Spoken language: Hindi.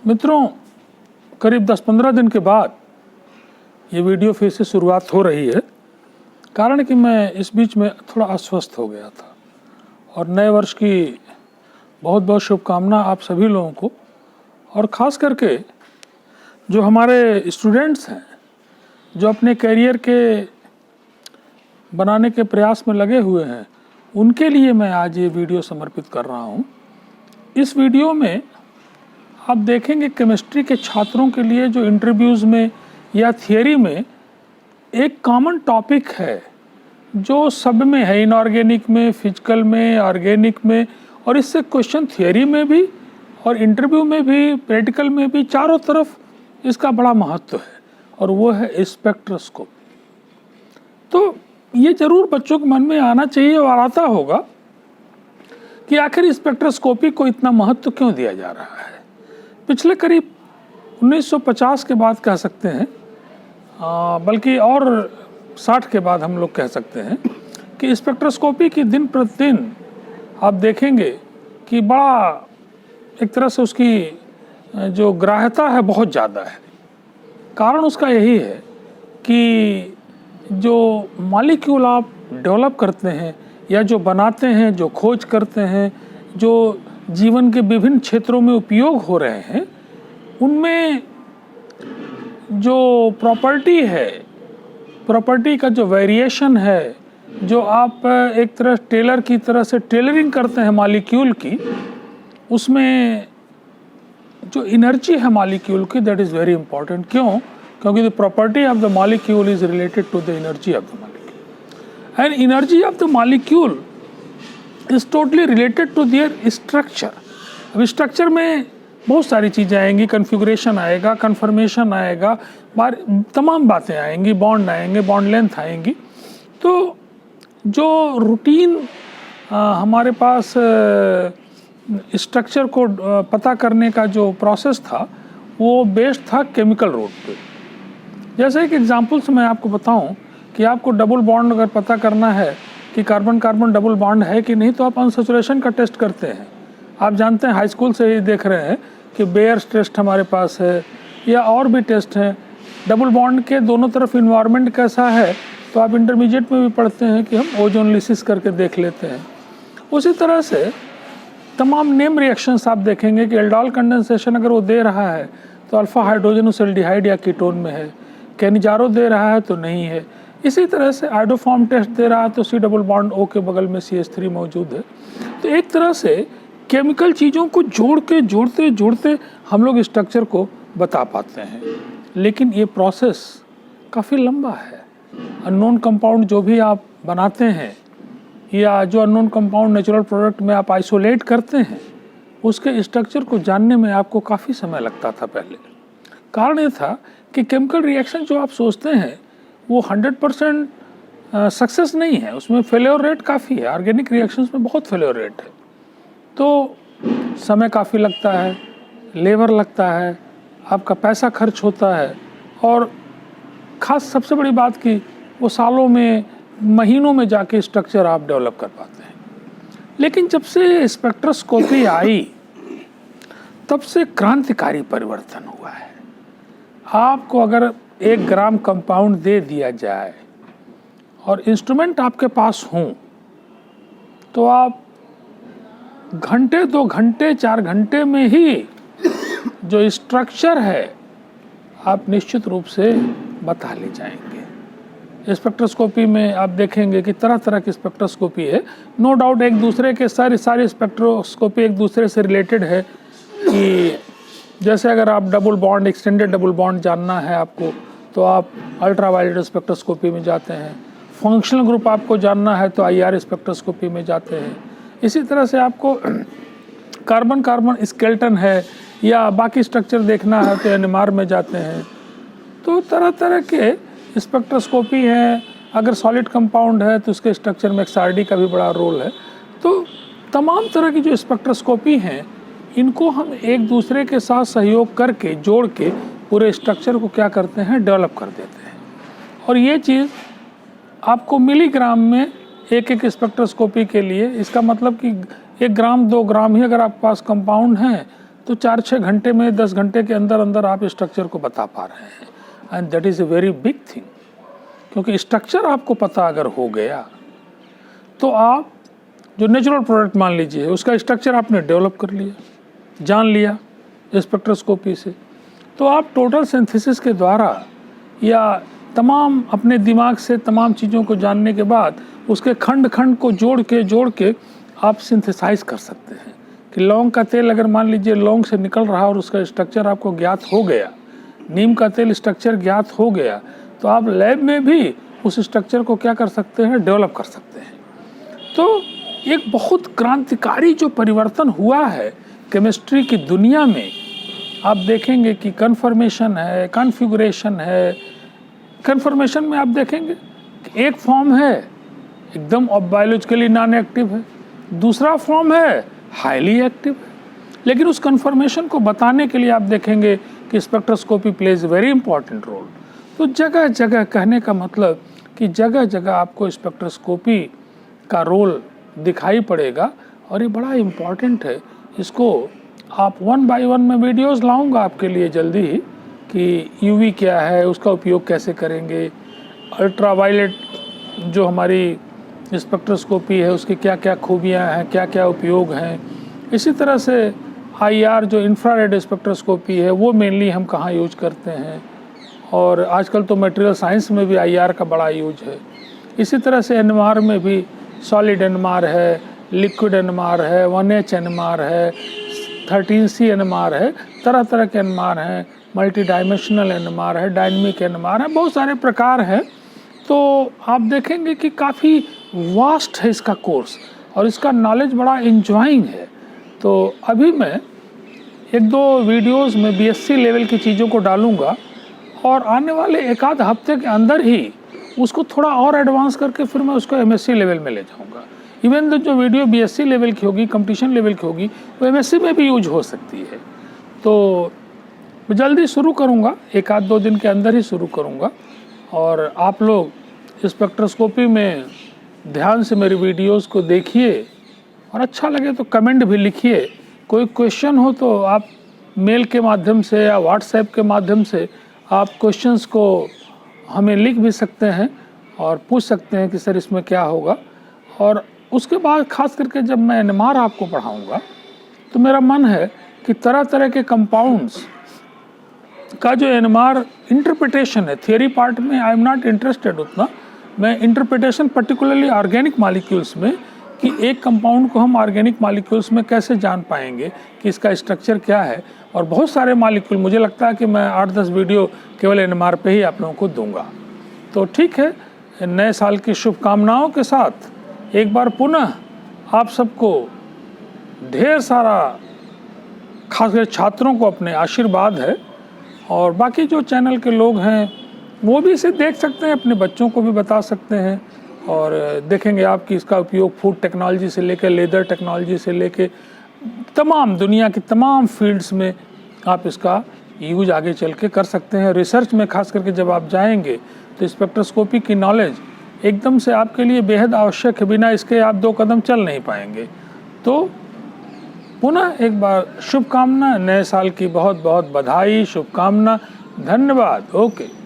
मित्रों, करीब 10-15 दिन के बाद ये वीडियो फिर से शुरुआत हो रही है। कारण कि मैं इस बीच में थोड़ा अस्वस्थ हो गया था और नए वर्ष की बहुत बहुत शुभकामना आप सभी लोगों को, और ख़ास करके जो हमारे स्टूडेंट्स हैं जो अपने करियर के बनाने के प्रयास में लगे हुए हैं, उनके लिए मैं आज ये वीडियो समर्पित कर रहा हूँ। इस वीडियो में आप देखेंगे केमिस्ट्री के छात्रों के लिए जो इंटरव्यूज़ में या थियरी में एक कॉमन टॉपिक है जो सब में है, इनऑर्गेनिक में, फिजिकल में, ऑर्गेनिक में, और इससे क्वेश्चन थियरी में भी और इंटरव्यू में भी, प्रैक्टिकल में भी, चारों तरफ इसका बड़ा महत्व है, और वो है स्पेक्ट्रोस्कोपी। तो ये ज़रूर बच्चों के मन में आना चाहिए और आता होगा कि आखिर स्पेक्ट्रोस्कोपी को इतना महत्व क्यों दिया जा रहा है। पिछले करीब 1950 के बाद कह सकते हैं, बल्कि और 60 के बाद हम लोग कह सकते हैं कि स्पेक्ट्रोस्कोपी की दिन प्रतिदिन आप देखेंगे कि बड़ा एक तरह से उसकी जो ग्राह्यता है बहुत ज़्यादा है। कारण उसका यही है कि जो मॉलिक्यूल आप डेवलप करते हैं या जो बनाते हैं, जो खोज करते हैं, जो जीवन के विभिन्न क्षेत्रों में उपयोग हो रहे हैं, उनमें जो प्रॉपर्टी का जो वेरिएशन है, जो आप एक तरह टेलर की तरह से टेलरिंग करते हैं मॉलिक्यूल की, उसमें जो एनर्जी है मॉलिक्यूल की, दैट इज़ वेरी इंपॉर्टेंट। क्यों? क्योंकि the property of the molecule is related to the energy of the molecule, and energy of the molecule is totally related to their structure. अब स्ट्रक्चर में बहुत सारी चीज़ें आएंगी, कन्फिगरेशन आएगा, कन्फर्मेशन आएगा, तमाम बातें आएंगी, बॉन्ड आएंगे, बॉन्ड लेंथ आएंगी। तो जो रूटीन हमारे पास स्ट्रक्चर को पता करने का जो प्रोसेस था वो बेस्ड था केमिकल रूट पे। जैसे एक एग्जांपल से मैं आपको बताऊं कि आपको डबल बॉन्ड अगर पता करना है कि कार्बन कार्बन डबल बॉन्ड है कि नहीं, तो आप अनसैचुरेशन का टेस्ट करते हैं। आप जानते हैं, हाई स्कूल से ही देख रहे हैं कि बेयर्स टेस्ट हमारे पास है या और भी टेस्ट हैं। डबल बॉन्ड के दोनों तरफ इन्वायरमेंट कैसा है, तो आप इंटरमीडिएट में भी पढ़ते हैं कि हम ओजोन लिसिस करके देख लेते हैं। उसी तरह से तमाम नेम रिएक्शंस आप देखेंगे कि एल्डोल कंडेंसेशन अगर वो दे रहा है तो अल्फा हाइड्रोजनस एल्डिहाइड या कीटोन में है, कैनिजारो दे रहा है तो नहीं है। इसी तरह से आइडोफॉर्म टेस्ट दे रहा है तो C डबल बॉन्ड O के बगल में CH3 मौजूद है। तो एक तरह से केमिकल चीज़ों को जोड़ते हम लोग स्ट्रक्चर को बता पाते हैं, लेकिन ये प्रोसेस काफ़ी लंबा है। अननोन कंपाउंड जो भी आप बनाते हैं या जो अननोन कंपाउंड नेचुरल प्रोडक्ट में आप आइसोलेट करते हैं, उसके स्ट्रक्चर को जानने में आपको काफ़ी समय लगता था पहले। कारण ये था कि केमिकल रिएक्शन जो आप सोचते हैं वो 100% सक्सेस नहीं है, उसमें फेल्योर रेट काफ़ी है। ऑर्गेनिक रिएक्शंस में बहुत फेल्योर रेट है, तो समय काफ़ी लगता है, लेबर लगता है, आपका पैसा खर्च होता है, और ख़ास सबसे बड़ी बात कि वो सालों में, महीनों में जाके स्ट्रक्चर आप डेवलप कर पाते हैं। लेकिन जब से स्पेक्ट्रोस्कोपी आई तब से क्रांतिकारी परिवर्तन हुआ है। आपको अगर 1 ग्राम कंपाउंड दे दिया जाए और इंस्ट्रूमेंट आपके पास हों, तो आप घंटे, 2 घंटे, 4 घंटे में ही जो स्ट्रक्चर है आप निश्चित रूप से बता ले जाएंगे। स्पेक्ट्रोस्कोपी में आप देखेंगे कि तरह तरह की स्पेक्ट्रोस्कोपी है। नो डाउट एक दूसरे के सारी स्पेक्ट्रोस्कोपी एक दूसरे से रिलेटेड है। कि जैसे अगर आप double bond, extended double bond जानना है आपको, तो आप अल्ट्रावायलेट स्पेक्ट्रोस्कोपी में जाते हैं। फंक्शनल ग्रुप आपको जानना है तो IR स्पेक्ट्रोस्कोपी में जाते हैं। इसी तरह से आपको कार्बन कार्बन स्केलेटन है या बाकी स्ट्रक्चर देखना है तो NMR में जाते हैं। तो तरह तरह के स्पेक्ट्रोस्कोपी हैं। अगर सॉलिड कंपाउंड है तो उसके स्ट्रक्चर में XRD का भी बड़ा रोल है। तो तमाम तरह की जो स्पेक्ट्रोस्कोपी हैं, इनको हम एक दूसरे के साथ सहयोग करके, जोड़ के पूरे स्ट्रक्चर को क्या करते हैं, डेवलप कर देते हैं। और ये चीज़ आपको मिलीग्राम में एक स्पेक्ट्रोस्कोपी के लिए, इसका मतलब कि 1 ग्राम 2 ग्राम ही अगर आपके पास कंपाउंड हैं तो 4-6 घंटे में 10 घंटे के अंदर अंदर आप स्ट्रक्चर को बता पा रहे हैं। And that is a very big thing, क्योंकि स्ट्रक्चर आपको पता अगर हो गया तो आप जो नेचुरल प्रोडक्ट मान लीजिए उसका स्ट्रक्चर आपने डेवलप कर लिया, जान लिया स्पेक्ट्रोस्कोपी से, तो आप टोटल सिंथेसिस के द्वारा या तमाम अपने दिमाग से तमाम चीज़ों को जानने के बाद उसके खंड खंड को जोड़ के आप सिंथेसाइज कर सकते हैं कि लौंग का तेल अगर मान लीजिए लौंग से निकल रहा और उसका स्ट्रक्चर आपको ज्ञात हो गया, नीम का तेल स्ट्रक्चर ज्ञात हो गया, तो आप लैब में भी उस स्ट्रक्चर को क्या कर सकते हैं, डेवलप कर सकते हैं। तो एक बहुत क्रांतिकारी जो परिवर्तन हुआ है केमिस्ट्री की दुनिया में, आप देखेंगे कि कन्फर्मेशन है, कॉन्फ़िगरेशन है। कन्फर्मेशन में आप देखेंगे कि एक फॉर्म है एकदम बायोलॉजिकली नॉन एक्टिव है, दूसरा फॉर्म है हाईली एक्टिव है, लेकिन उस कन्फर्मेशन को बताने के लिए आप देखेंगे कि spectroscopy plays very important role. तो जगह जगह, कहने का मतलब कि जगह जगह आपको स्पेक्ट्रोस्कोपी का रोल दिखाई पड़ेगा और ये बड़ा इम्पॉर्टेंट है। इसको आप 1 बाय 1 में वीडियोस लाऊंगा आपके लिए जल्दी ही कि यूवी क्या है, उसका उपयोग कैसे करेंगे, अल्ट्रावायलेट जो हमारी स्पेक्ट्रोस्कोपी है उसकी क्या क्या खूबियाँ हैं, क्या क्या उपयोग हैं। इसी तरह से आईआर जो इंफ्रारेड स्पेक्ट्रोस्कोपी है वो मेनली हम कहाँ यूज करते हैं, और आजकल तो मटेरियल साइंस में भी आईआर का बड़ा यूज है। इसी तरह से एनएमआर में भी सॉलिड एनएमआर है, लिक्विड एनएमआर है, 1H एनएमआर है, 13C एनएमआर है, तरह तरह के एनएमआर हैं, मल्टी डायमेंशनल एनएमआर है, डायनेमिक एनएमआर है, बहुत सारे प्रकार हैं। तो आप देखेंगे कि काफ़ी वास्ट है इसका कोर्स और इसका नॉलेज बड़ा इंजॉइंग है। तो अभी मैं 1-2 वीडियोस में BSc लेवल की चीज़ों को डालूंगा और आने वाले 1-आध हफ्ते के अंदर ही उसको थोड़ा और एडवांस करके फिर मैं उसको MSc लेवल में ले जाऊंगा। इवन तो जो वीडियो BSc लेवल की होगी, कंपटीशन लेवल की होगी, वो MSc में भी यूज हो सकती है। तो मैं जल्दी शुरू करूंगा, 1-2 दिन के अंदर ही शुरू करूंगा। और आप लोग स्पेक्ट्रोस्कोपी में ध्यान से मेरी वीडियोस को देखिए और अच्छा लगे तो कमेंट भी लिखिए। कोई क्वेश्चन हो तो आप मेल के माध्यम से या व्हाट्सएप के माध्यम से आप क्वेश्चंस को हमें लिख भी सकते हैं और पूछ सकते हैं कि सर इसमें क्या होगा। और उसके बाद खास करके जब मैं एनएमआर आपको पढ़ाऊँगा तो मेरा मन है कि तरह तरह के कंपाउंड्स का जो एनएमआर इंटरप्रिटेशन है, थियरी पार्ट में आई एम नॉट इंटरेस्टेड उतना, मैं इंटरप्रिटेशन पर्टिकुलरली ऑर्गेनिक मॉलिक्यूल्स में कि एक कंपाउंड को हम ऑर्गेनिक मॉलिक्यूल्स में कैसे जान पाएंगे कि इसका स्ट्रक्चर क्या है, और बहुत सारे मॉलिक्यूल, मुझे लगता है कि मैं 8-10 वीडियो केवल एनएमआर पे ही आप लोगों को दूंगा। तो ठीक है, नए साल की शुभकामनाओं के साथ एक बार पुनः आप सबको ढेर सारा, खासकर छात्रों को अपने आशीर्वाद है, और बाकी जो चैनल के लोग हैं वो भी इसे देख सकते हैं, अपने बच्चों को भी बता सकते हैं और देखेंगे आप कि इसका उपयोग फूड टेक्नोलॉजी से लेकर लेदर टेक्नोलॉजी से लेकर तमाम दुनिया की तमाम फील्ड्स में आप इसका यूज आगे चल के कर सकते हैं। रिसर्च में खास करके जब आप जाएंगे तो स्पेक्ट्रोस्कोपी की नॉलेज एकदम से आपके लिए बेहद आवश्यक है, बिना इसके आप 2 कदम चल नहीं पाएंगे। तो पुनः एक बार शुभकामना, नए साल की बहुत बहुत बधाई, शुभकामना, धन्यवाद। ओके।